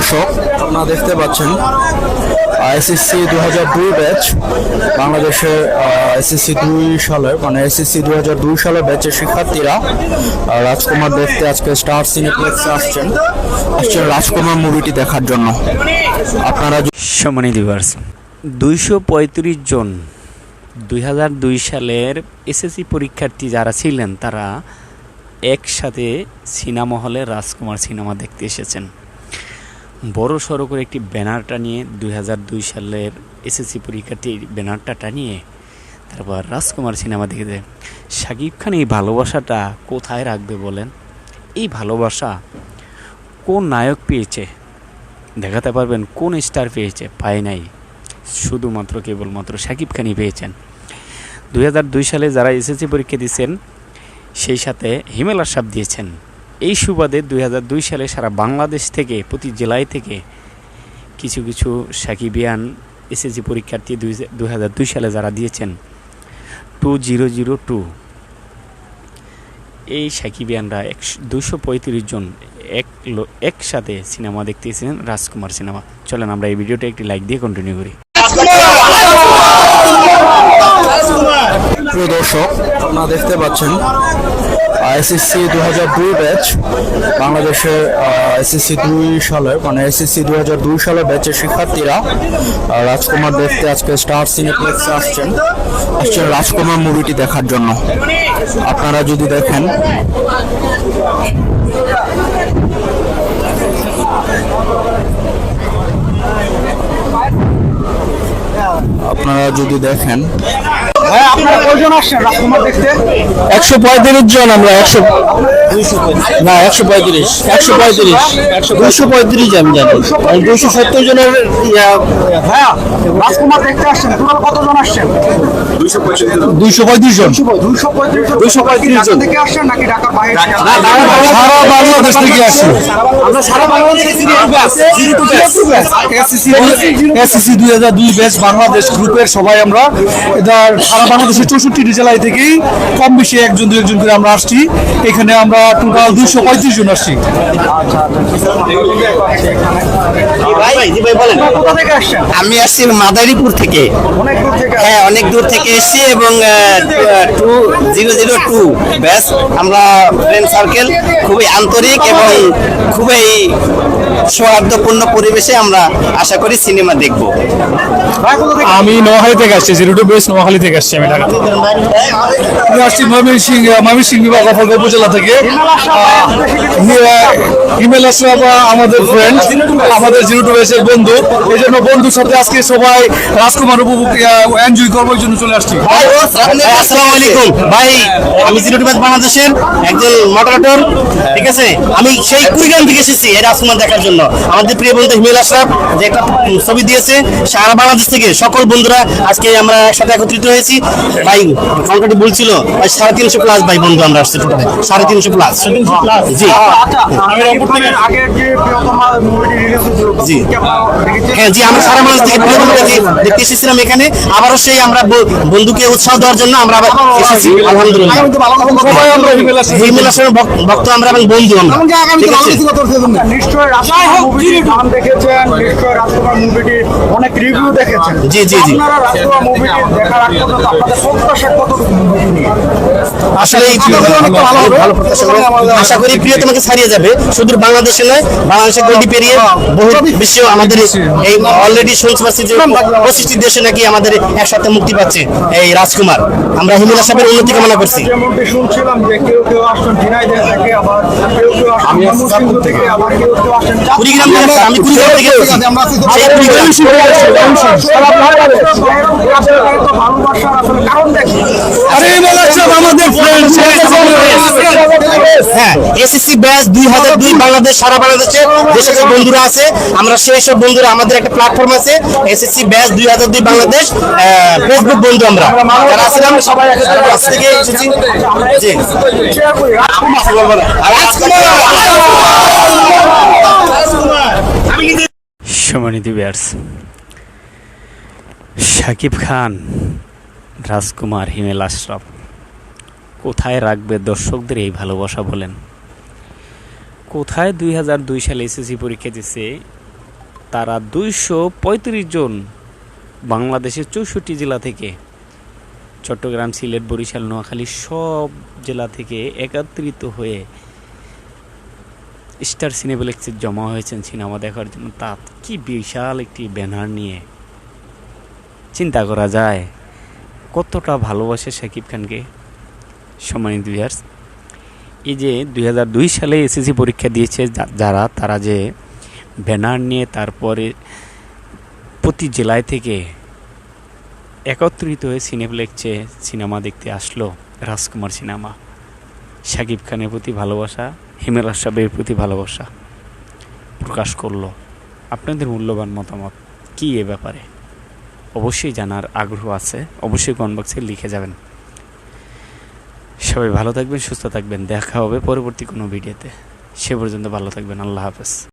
দর্শক, আপনারা দেখতে পাচ্ছেন এসএসসি 2002 ব্যাচ বাংলাদেশে এসএসসি 2 সালের এসএসসি 2002 সালের ব্যাচের শিক্ষার্থীরা রাজকুমার দেখতে আজকে স্টার সিনেপ্লেক্সে আসছেন রাজকুমার মুভিটি দেখার জন্য। আপনারা সম্মানিত ভিউয়ার্স, 235 জন 2002 সালের এসএসসি পরীক্ষার্থী যারা ছিলেন তারা একসাথে সিনেমা হলে রাজকুমার সিনেমা দেখতে এসেছেন। বড় সড়ো করে একটি ব্যানারটা নিয়ে 2002 সালের এসএসসি পরীক্ষার্থীর ব্যানারটা টানিয়ে তারপর রাজকুমার সিনেমা দেখতে। শাকিব খান এই ভালোবাসাটা কোথায় রাখবে বলেন? এই ভালোবাসা কোন নায়ক পেয়েছে দেখাতে পারবেন? কোন স্টার পেয়েছে? পায় নাই, শুধুমাত্র কেবলমাত্র শাকিব খানই পেয়েছেন। 2002 সালে যারা এসএসসি পরীক্ষা দিয়েছেন সেই সাথে হিমেল আশরাফ দিয়েছেন। এই সুবাদে 2002 সালে সারা বাংলাদেশ থেকে প্রতি জেলায় থেকে কিছু কিছু সাকিবিয়ান এসএসসি পরীক্ষার্থী 2002 সালে যারা দিয়েছেন 2002 এই সাকিবিয়ানরা 235 জন একসাথে সিনেমা দেখতে এসেছেন রাজকুমার সিনেমা। চলেন আমরা এই ভিডিওটা একটি লাইক দিয়ে কন্টিনিউ করি। প্রিয় দর্শক, আপনারা দেখতে পাচ্ছেন এসএসসি 2002 ব্যাচ বাংলাদেশে এসএসসি 2 সালের এসএসসি 2002 সালের ব্যাচের শিক্ষার্থীরা রাজকুমার দেখতে আজকে স্টার সিনেপ্লেক্সে আসছেন রাজকুমার মুভিটি দেখার জন্য। আপনারা যদি দেখেন আপনারা কয়জন আসছেন রাজকুমার দেখতে? 135 জন। আমরা 135 আমি জানি 270 জনের হ্যাঁ, রাজকুমার দেখতে আসছেন। টোটাল কতজন আসছেন? 235 জন। 235 জন থেকে আসছেন নাকি ঢাকার বাইরে? সারা বাংলাদেশ থেকে আসছে। আমরা সারা বাংলাদেশ থেকে এসএসসি 2002 ব্যাচ বাংলাদেশ গ্রুপের সবাই আমরা সারা বাংলাদেশের 64টি জেলায় থেকেই কম বেশি একজন দু একজন করে আমরা আসছি। এখানে আমরা টোটাল 235 জন আসছি। আমি আসছি মাদারীপুর থেকে। হ্যাঁ, অনেক দূর থেকে এসেছি এবং 2002 ব্যাস আমরা ফ্রেন্ড সার্কেল খুবই আন্তরিক এবং খুবই সৌহার্দ্যপূর্ণ পরিবেশে আমরা আশা করি সিনেমা দেখব। আমি নোয়াখালী থেকে আসছি, 02 ব্যাচ নোয়াখালী থেকে আসছি। আমি ঢাকা আসছি ময়মনসিংহ বিভাগ গফরগাঁও উপজেলা থেকে। হিমেল আশরাফ আমাদের ফ্রেন্ড, আমাদের 02 ব্যাচের বন্ধু। এই জন্য বন্ধুর সাথে আজকে সবাই রাজকুমার উপভোগ এনজয় করবার জন্য চলে আসছি। আসসালামু আলাইকুম ভাই, আমি 02 ব্যাচ বাংলাদেশের একজন মডারেটর। ঠিক আছে, আমি সেই কুড়িগ্রাম থেকে এসেছি এই রাজকুমার দেখার জন্য। আমাদের প্রিয় বন্ধু হিমেল আশরাফ যে একটা ছবি দিয়েছে, সারা বাংলাদেশ থেকে সকল বন্ধুরা আজকে আমরা একসাথে একত্রিত হয়েছি। ভাই সংখ্যাটি বলছিল 350 প্লাস ভাই বন্ধু আমরা আসছি, টোটাল 350 প্লাস। জি জি হ্যাঁ জি, আমরা সারা বাংলাদেশ থেকে দেখতে এসেছিলাম এখানে। আবারও সেই আমরা বন্ধুকে উৎসাহ দেওয়ার জন্য আমরা আবার এসেছি। আলহামদুলিল্লাহ, হিমেল আশরাফের ভক্ত আমরা এবং বন্ধু আমরা। নিশ্চয়ই রাজকুমার মুভিটি গান দেখেছেন, নিশ্চয়ই রাজকুমার মুভিটি অনেক রিভিউ দেখেছেন। জি জি জি, আপনারা রাজকুমার মুভিটি দেখার আগ পর্যন্ত আপনাদের প্রত্যাশা কতটুকু মুভি নিয়ে? আসলে ভালো প্রত্যাশা করি। আশা করি প্রিয় তোমাকে ছাড়িয়ে যাবে, শুধু বাংলাদেশে নয়, বাংলাদেশের গন্ডি পেরিয়ে বহু বিশ্বেও আমাদের এই অলরেডি শুনতে পাচ্ছি যে 25টি দেশে নাকি আমাদের একসাথে মুক্তি পাচ্ছে এই রাজকুমার। আমরা হিমেল আশরাফের উন্নতি কামনা করছি। যেমনটি শুনছিলাম যে কেউ কেউ আসছেন ঝিনাইদহ থেকে, আবার কেউ কেউ আসছেন ময়মনসিংহ থেকে, আবার কেউ কেউ আসছেন কুড়িগ্রাম থেকে। আমি কুড়িগ্রাম থেকে এসেছি। ভালোবাসার আসলে কারণ দেখি আমাদের ফ্রেন্ড। হ্যাঁ, এসএসসি ব্যাচ 2002 বাংলাদেশ, সারা বাংলাদেশে যে সকল বন্ধুরা আছে আমরা সেই সব বন্ধুরা, আমাদের একটা প্ল্যাটফর্ম আছে এসএসসি ব্যাচ 2002 বাংলাদেশ ফেসবুক বন্ধু। আমরা যারা আছিলাম সবাই কাছ থেকে এসেছি। জি সম্মানিত ভিউয়ার্স, শাকিব খান, রাজকুমার, হিমেল আশরাফ কোথায় রাখবে দর্শকদের এই ভালোবাসা বলেন? কোথায় 2002 সালে এসএসসি পরীক্ষা দিচ্ছে তারা 235 জন বাংলাদেশের 64 জেলা থেকে, চট্টগ্রাম, সিলেট, বরিশাল, নোয়াখালী সব জেলা থেকে একত্রিত হয়ে স্টার সিনেপ্লেক্সে জমা হয়েছেন সিনেমা দেখার জন্য। তা কি বিশাল একটি ব্যানার নিয়ে, চিন্তা করা যায় কতটা ভালোবাসে শাকিব খানকে। সম্মানিত ভিউয়ার্স, এই যে 2002 সালে এসএসসি পরীক্ষা দিয়েছে যারা, তারা যে ব্যানার নিয়ে তারপরে প্রতি জেলায় থেকে একত্রিত হয়ে সিনেপ্লেক্সে সিনেমা দেখতে আসলো, রাজকুমার সিনেমা। শাকিব খানের প্রতি ভালোবাসা, হিমেল আশরাফের প্রতি ভালোবাসা প্রকাশ করলো। আপনাদের মূল্যবান মতামত কি এ ব্যাপারে অবশ্যই জানার আগ্রহ আছে, অবশ্যই কমেন্ট বক্সে লিখে যাবেন। সবাই ভালো থাকবেন, সুস্থ থাকবেন, দেখা হবে পরবর্তী কোনো ভিডিওতে। সে পর্যন্ত ভালো থাকবেন, আল্লাহ হাফেজ।